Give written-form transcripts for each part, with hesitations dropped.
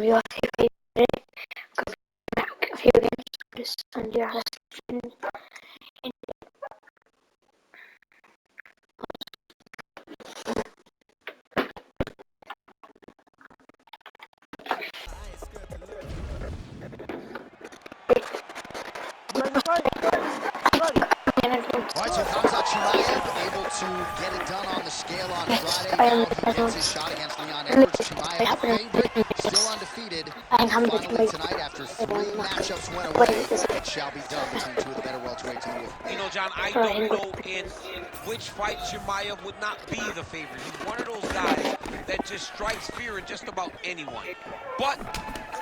of your favorite video games and your husband. Alright, so Khamzat Chimaev able to get it done on the scale on Friday. Now he gets his shot against Leon Edwards. Chimaev, the favorite, still undefeated. And finally tonight, after 3 matchups went away, it shall be done between 2 of the better welterweights in the world. You know, John, I don't know in which fight Chimaev would not be the favorite. He's one of those guys that just strikes fear in just about anyone. But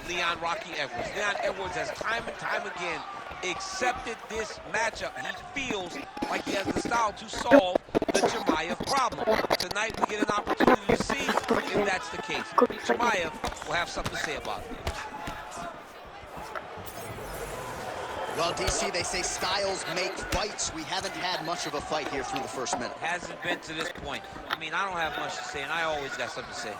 Leon Rocky Edwards. Leon Edwards has time and time again accepted this matchup. He feels like he has the style to solve the Chimaev problem. Tonight we get an opportunity to see if that's the case. Chimaev will have something to say about it. Well, DC, they say styles make fights. We haven't had much of a fight here through the first minute. Hasn't been to this point. I mean, I don't have much to say, and I always got something to say.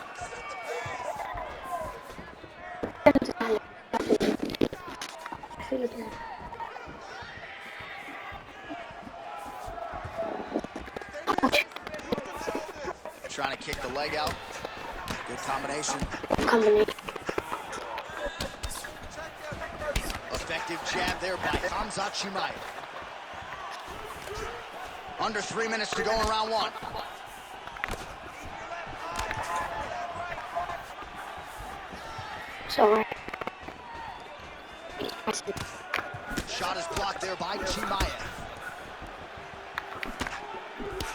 Trying to kick the leg out. Good combination. Effective jab there by Khamzat Chimaev. Under 3 minutes to go in round 1. Sorry. Shot is blocked there by Chimaev.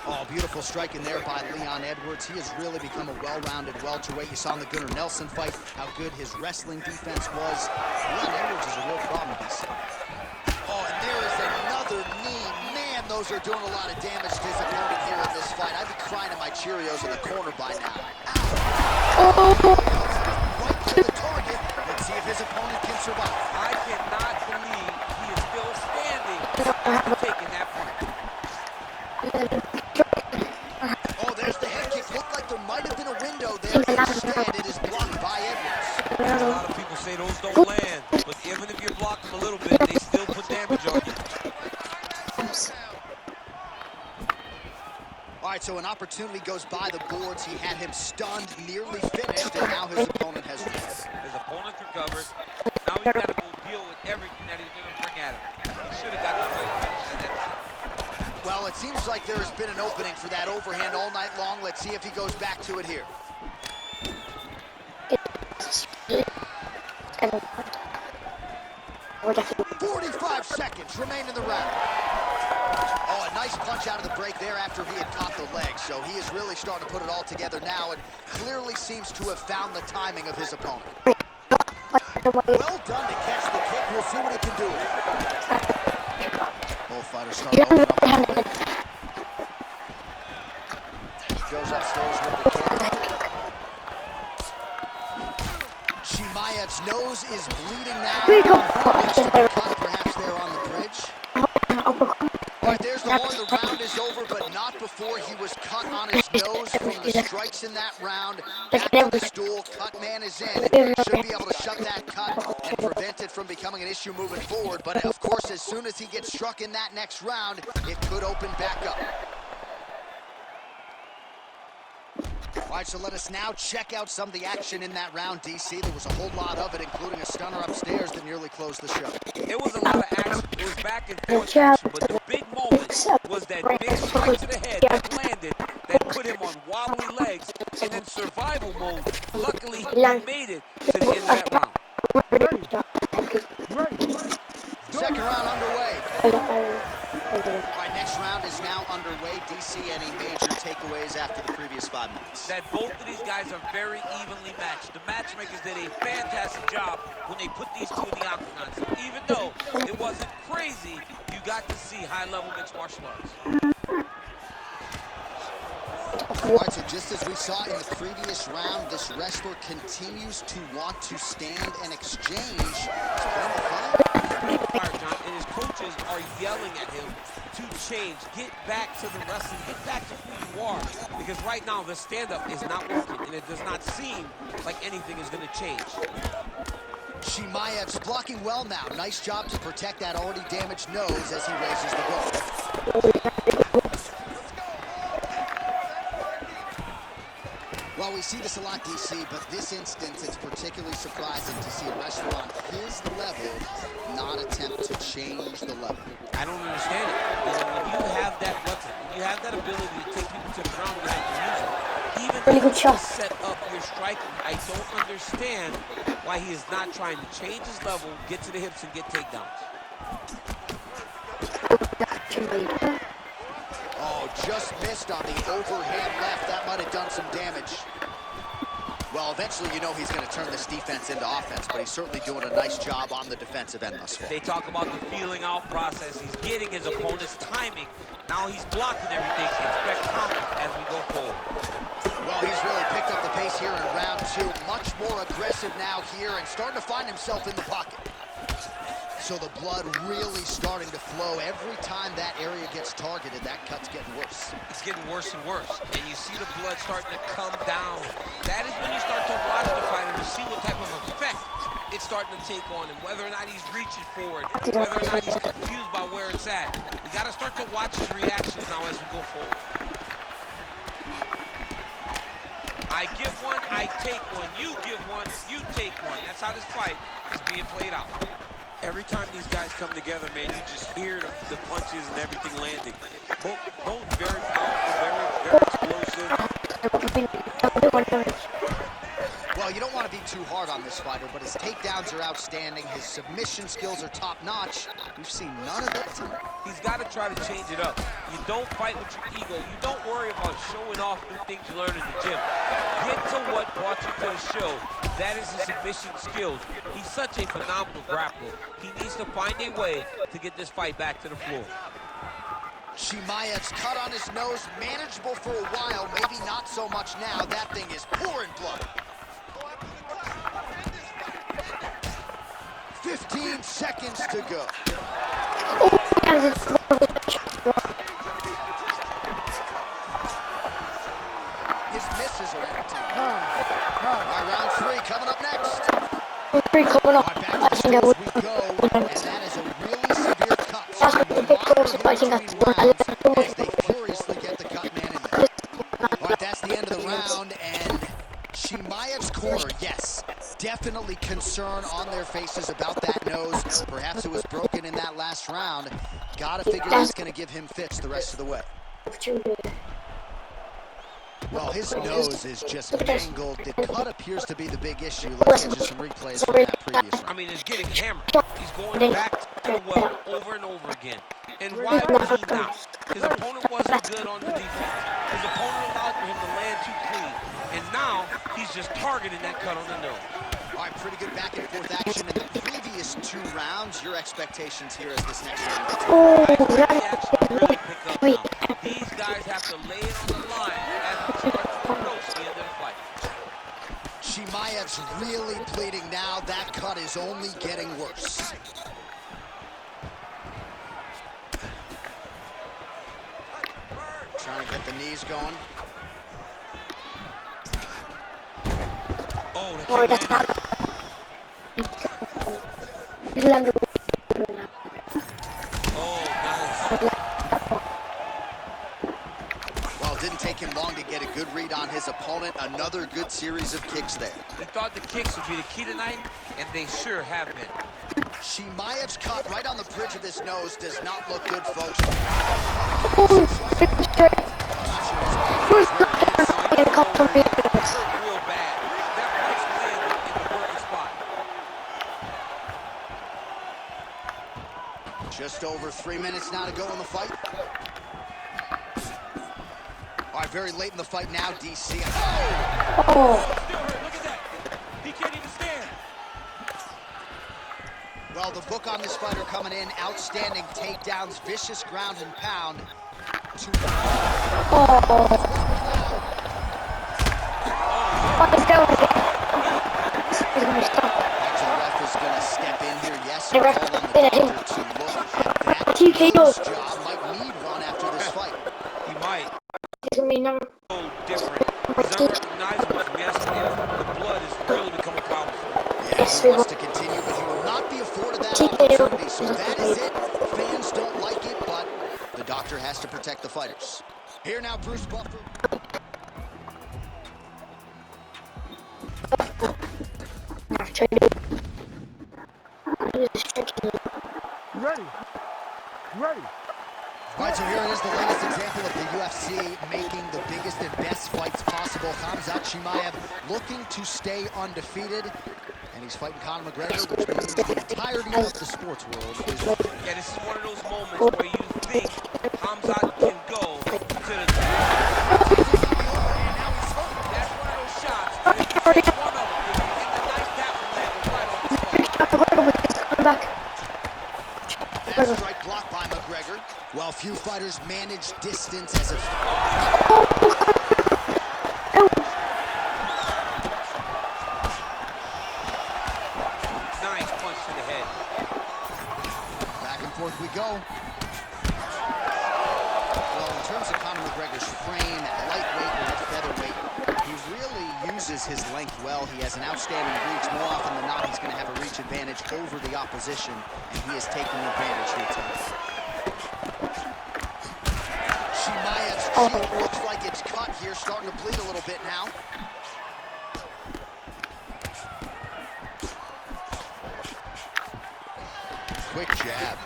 Oh, beautiful strike in there by Leon Edwards. He has really become a well-rounded welterweight. You saw in the Gunnar Nelson fight how good his wrestling defense was. Leon Edwards is a real problem, DC. Oh, and there is another knee. Man, those are doing a lot of damage to his opponent here in this fight. I'd be crying at my Cheerios in the corner by now. Ow! Right to the target. Let's see if his opponent can survive. I cannot believe he is still standing after taking that point. Oh, there's the head kick. Looked like there might have been a window there. Instead, it is blocked by Edwards. A lot of people say those don't land, but even if you block them a little bit, they still put damage on you. All right, so an opportunity goes by the boards. He had him stunned, nearly finished, and now his opponent has recovered. His opponent recovered. Now he's got to go deal with everything that he's going to bring at him. He should have got the fight finished at that time. Well, it seems like there has been an opening for that overhand all night long. Let's see if he goes back to it here. 45 seconds remain in the round. Oh, a nice punch out of the break there after he had caught the leg. So he is really starting to put it all together now and clearly seems to have found the timing of his opponent. Well done to catch the kick. We'll see what he can do with it. Both fighters start to open up a little bit. Goes upstairs with the kick. Chimaev's nose is bleeding now. Cut perhaps there on the bridge. All right, there's the horn. The round is over, but not before he was cut on his nose from the strikes in that round. Back to the stool. Cut man is in. Should be able to shut that cut and prevent it from becoming an issue moving forward. But of course, as soon as he gets struck in that next round, it could open back up. All right, so let us now check out some of the action in that round, DC. There was a whole lot of it, including a stunner upstairs that nearly closed the show. It was a lot of action. It was back and forth action, but the big moment was that big strike to the head that landed, that put him on wobbly legs, and in survival mode. Luckily, he made it to the end of that round. Second round underway. All right, next round is now underway. DC, any major takeaways after the previous 5 minutes? That both of these guys are very evenly matched. The matchmakers did a fantastic job when they put these two in the octagon. So even though it wasn't crazy, you got to see high-level mixed martial arts. All right, so just as we saw in the previous round, this wrestler continues to want to stand and exchange. It's been a fight. And his coaches are yelling at him attitude change. Get back to the wrestling. Get back to who you are. Because right now, the stand-up is not working, and it does not seem like anything is going to change. Chimaev's blocking well now. Nice job to protect that already damaged nose as he raises the goal. Well, we see this a lot, DC, but this instance, it's particularly surprising to see a wrestler on his level not attempt to change the level. I don't understand it. You know, when you have that weapon, when you have that ability to take people to the ground without you use it, even Really if good you shot. set up your striking, I don't understand why he is not trying to change his level, get to the hips, and get takedowns. Oh, just missed on the overhand left. That might have done some damage. Well, eventually, you know he's going to turn this defense into offense, but he's certainly doing a nice job on the defensive end thus far. They talk about the feeling out process. He's getting his opponent's timing. Now he's blocking everything. Expect confidence as we go forward. Well, he's really picked up the pace here in round two. Much more aggressive now here and starting to find himself in the pocket. So the blood really starting to flow. Every time that area gets targeted, that cut's getting worse. It's getting worse and worse. And you see the blood starting to come down. That is when you start to watch the fighter to see what type of effect it's starting to take on him, whether or not he's reaching for it, whether or not he's confused by where it's at. We got to start to watch his reactions now as we go forward. I give one, I take one. You give one, you take one. That's how this fight is being played out. Every time these guys come together, man, you just hear the punches and everything landing. Both very powerful, very explosive. Well, you don't want to be too hard on this fighter, but his takedowns are outstanding. His submission skills are top-notch. We've seen none of that tonight. He's got to try to change it up. You don't fight with your ego. You don't worry about showing off new things you learned in the gym. Get to what brought you to the show. That is his submission skills. He's such a phenomenal grappler. He needs to find a way to get this fight back to the floor. Chimaev's cut on his nose, manageable for a while, maybe not so much now. That thing is pouring blood. 15 seconds to go. His misses are entertaining. All right, round three coming up next. Three coming up. All right, back to the we go, and that is a really severe cut. So I think that's as they furiously get the cut man in there. All right, that's the end of the round, and Chimaev's corner, yes, definitely concern on their faces about that nose. Perhaps it was broken in that last round. Gotta figure that's gonna give him fits the rest of the way. Well, his nose is just mangled. The cut appears to be the big issue. Let's get you some replays from that previous round. I mean, it's getting hammered. He's going back to the well over and over again. And why was he not? His opponent wasn't good on the defense. His opponent allowed him to land too clean. And now, he's just targeting that cut on the nose. All right, pretty good back and forth action in the previous two rounds. Your expectations here as this next round gets The action really pick up now. These guys have to lay it on the line as we start to approach the end of the fight. Chimaev's really bleeding now. That cut is only getting worse. Trying to get the knees going. Oh, that's not. Oh, nice. Well, it didn't take him long to get a good read on his opponent. Another good series of kicks there. He thought the kicks would be the key tonight, and they sure have been. Chimaev's cut right on the bridge of this nose does not look good, folks. Real bad. That punch landed in the perfect spot. Just over 3 minutes now to go in the fight. All right, very late in the fight now, DC. Still hurt. Look at that. He can't even stand. Well, the book on this fighter coming in, outstanding takedowns, vicious ground and pound. He's going to stop. The ref is going to step in here. Yes, The ref call on the did it. doctor to look at that. TKO. Job might need He wants to continue, but he will not be afforded that opportunity. So that is it. Fans don't like it, but the doctor has to protect the fighters. Here now, Bruce Buffer. Ready. Ready. All right, so here it is, the latest example of the UFC making the biggest and best fights possible. Khamzat Chimaev looking to stay undefeated, and he's fighting Conor McGregor, which means the entirety of the sports world is watching. Yeah, this is one of those moments where you think Khamzat can go to the... That's one of those shots. If you take one of them, if you get the nice tap from that, right on the spot. That strike blocked by McGregor. While few fighters manage distance as a... Nice punch to the head. Back and forth we go. Well, in terms of Conor McGregor's frame at lightweight or at featherweight, he really uses his length well. He has an outstanding reach. More often than not, he's going to have a reach advantage over the opposition, and he is taking advantage here tonight. Chimaev's cheek looks like it's cut here, starting to bleed a little bit now. Quick jab.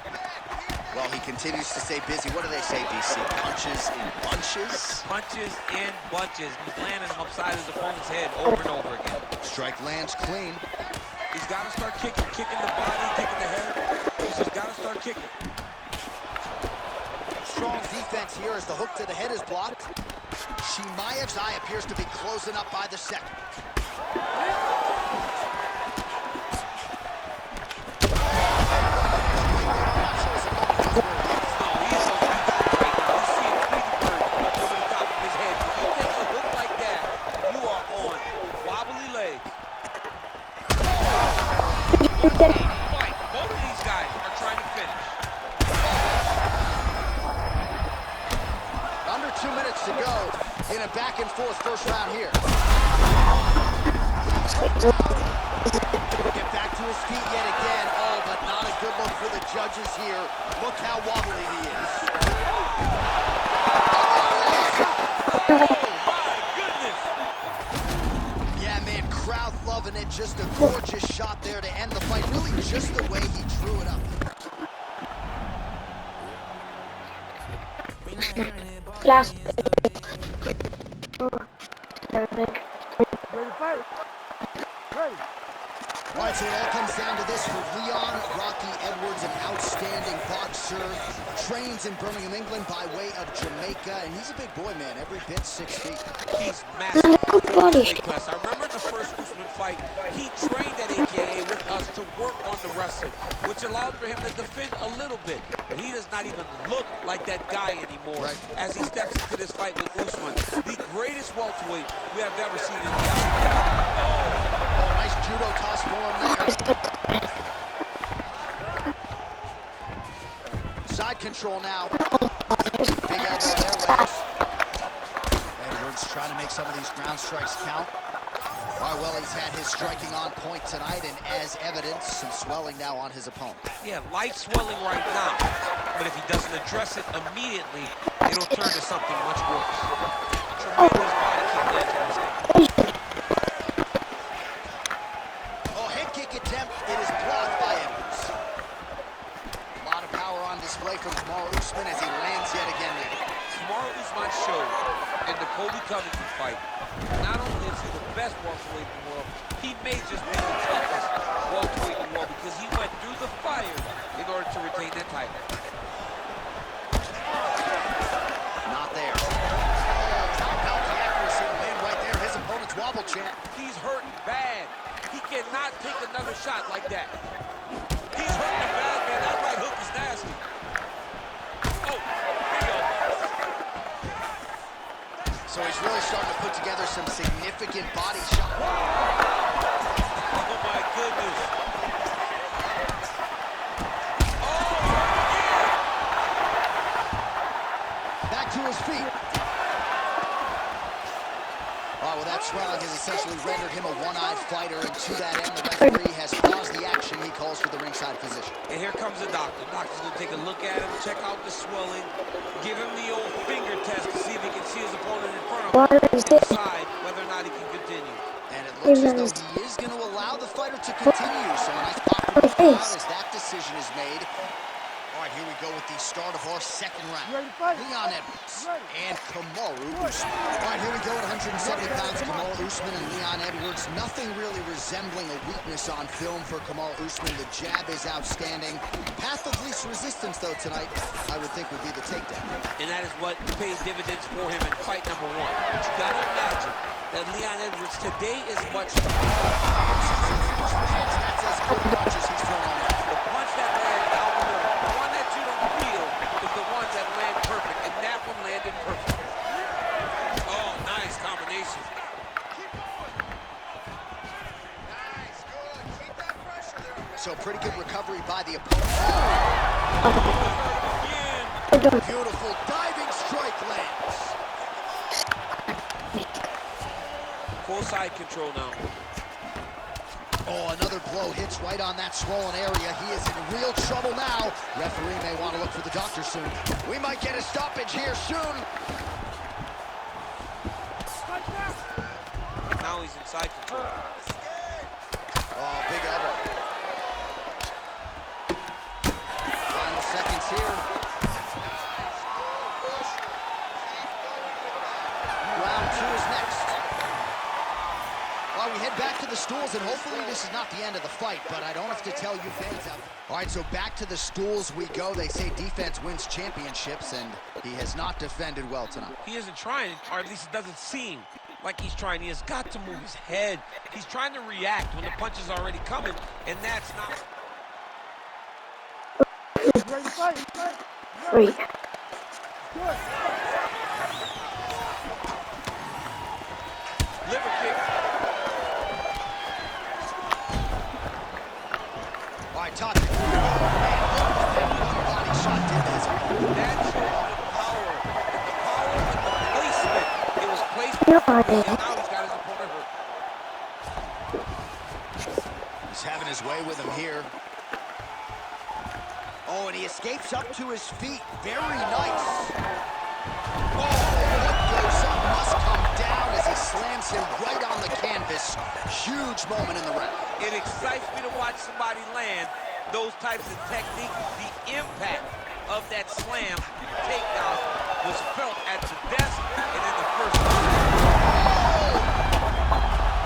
Well, he continues to stay busy. What do they say, DC? Punches in bunches? Punches in bunches. He's landing them upside his opponent's head over and over again. Strike lands clean. He's got to start kicking the body, kicking the head. He's just got to start kicking. Strong defense here as the hook to the head is blocked. Chimaev's eye appears to be closing up by the second. Both of these guys are trying to finish. Under 2 minutes to go in a back and forth first round here. Get back to his feet yet again. Oh, but not a good look for the judges here. Look how wobbly he is. Oh, my goodness. Yeah, man, crowd loving it. Just a gorgeous shot there to end the fight. Really just the way he drew it up. Last. Ready to fight. Ready. All right, so it all comes down to this for Leon Rocky Edwards, an outstanding boxer, trains in Birmingham, England by way of Jamaica, and he's a big boy, man, every bit 6 feet. He's massive. Weight class. I remember the first Usman fight, he trained at AKA with us to work on the wrestling, which allowed for him to defend a little bit. But he does not even look like that guy anymore as he steps into this fight with Usman, the greatest welterweight we have ever seen in the UFC. Nice judo toss for him there. Side control now. Big elbow there, Lance. Edwards trying to make some of these ground strikes count. All right, well, he's had his striking on point tonight, and as evidence, some swelling now on his opponent. Yeah, light swelling right now, but if he doesn't address it immediately, it'll turn to something much worse. Tremendous body kick there to his head. Oh, head kick attempt. It is blocked by Edwards. A lot of power on display from Kamaru Usman as he lands yet again there. Kamaru Usman showed in the Colby Covington fight, not only is he the best welterweight in the world, he may just be the toughest welterweight in the world because he went through the fire in order to retain that title. Not there. Top out the accuracy of man right there. His opponent's wobble chant. He's hurting bad. He cannot take another shot like that. He's hurting bad, man. That right hook is nasty. Oh, big elbow. So he's really starting to put together some significant body shots. Oh, my goodness. Oh, yeah. Back to his feet. Well, that swelling has essentially rendered him a one-eyed fighter, and to that end, the referee has doctor. The doctor's going to take a look at him, check out the swelling, give him the old finger test to see if he can see his opponent in front of him, What is and it? decide whether or not he can continue. And it looks as though he is going to allow the fighter to continue. So a nice pop from the crowd as that decision is made. All right, here we go with the start of our second round. Leon Edwards and Kamaru Usman. All right, here we go at 170 pounds. Kamaru Usman and Leon Edwards. Nothing really resembling a weakness on film for Kamaru Usman. The jab is outstanding. Path of least resistance, though, tonight, I would think would be the takedown. And that is what paid dividends for him in fight number 1. But you got to imagine that Leon Edwards today is much... That's as good a punch as he's thrown on him. The punch that lands down the middle, the one that you don't feel, is the ones that land perfect, and that one landed perfect. Oh, nice combination. Nice, good. Keep that pressure there. So pretty good recovery by the opponent. Again. Beautiful diving strike lands. Full side control now. Oh, another blow hits right on that swollen area. He is in real trouble now. Referee may want to look for the doctor soon. We might get a stoppage here soon. Now he's inside control. Oh, big elbow. Final seconds here. Round 2 is next. Well, we head back to the stools, and hopefully this is not the end of the fight, but I don't have to tell you fans out there. All right, so back to the stools we go. They say defense wins championships, and he has not defended well tonight. He isn't trying, or at least it doesn't seem like he's trying. He has got to move his head. He's trying to react when the punch is already coming, and that's not... Three. Liver kick. All right, Todd. Man, look what that one body shot did to his opponent. That shows the power and the placement. It was placed You're perfectly, on and it. now he's got his opponent hurt. He's having his way with him here. Oh, and he escapes up to his feet. Very nice. Oh, what goes up must come down as he slams him right on the canvas. Huge moment in the round. It excites me to watch somebody land those types of techniques. The impact of that slam takedown was felt at the desk and in the first round.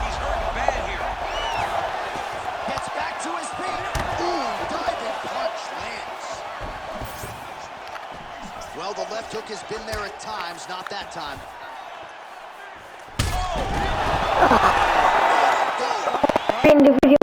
He's hurting bad here. Gets back to his feet. Ooh, diving punch lands. Well, the left hook has been there at times, not that time. In the video.